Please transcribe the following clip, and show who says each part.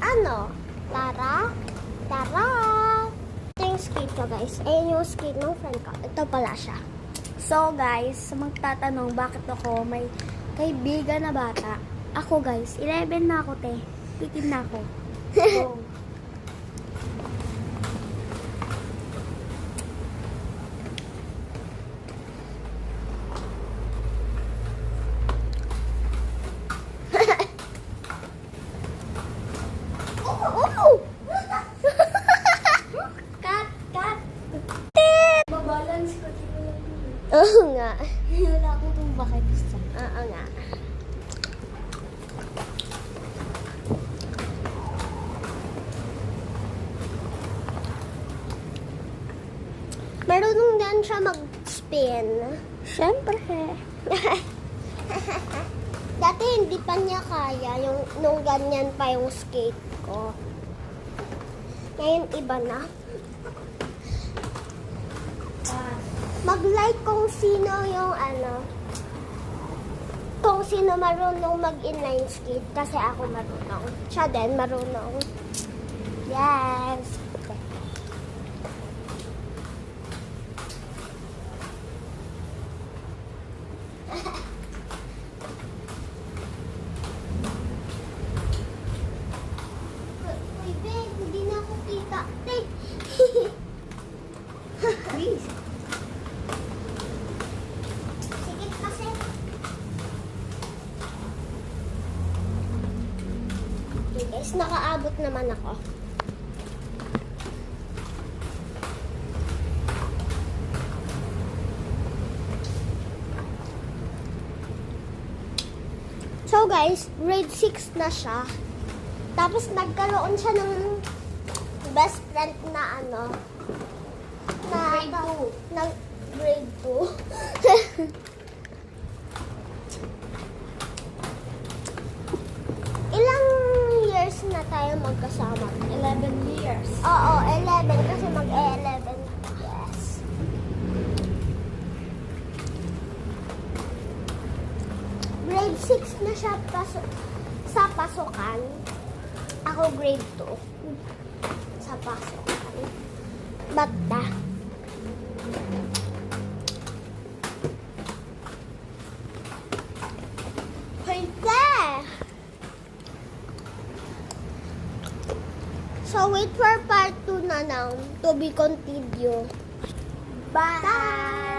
Speaker 1: ano? Tara! Tara! Ito yung skate ko, guys. Ayun yung skate ng friend ko. Ito pala siya. So, guys, magtatanong bakit ako may kaibigan na bata. Ako, guys, 11 na ako, te. 15 na ako. So,
Speaker 2: Balance ko dito lang.
Speaker 1: oo nga.
Speaker 2: Wala akong tumbakit isa.
Speaker 1: Oo nga. Marunong din siya mag-spin.
Speaker 2: Siyempre.
Speaker 1: Dati hindi pa niya kaya yung nung ganyan pa yung skate ko. Ngayon iba na. Mag-like kung sino yung kung sino marunong mag-inline skate kasi ako marunong. Siya din marunong. Yes. Uy, babe, hindi na ako kita.
Speaker 2: Please.
Speaker 1: Sikit kasi. Okay guys, nakaabot naman ako. So guys, grade 6 na siya. Tapos nagkaroon siya ng best friend na
Speaker 2: Grade 2.
Speaker 1: ng grade 2. Ilang years na tayo magkasama?
Speaker 2: 11 years.
Speaker 1: Oo, 11 kasi mag-11. Yes. Grade 6 na siya sa pasukan. Ako grade 2. Sa pasukan. Bata. Pwede! So, wait for part 2 na lang to be continued. Bye!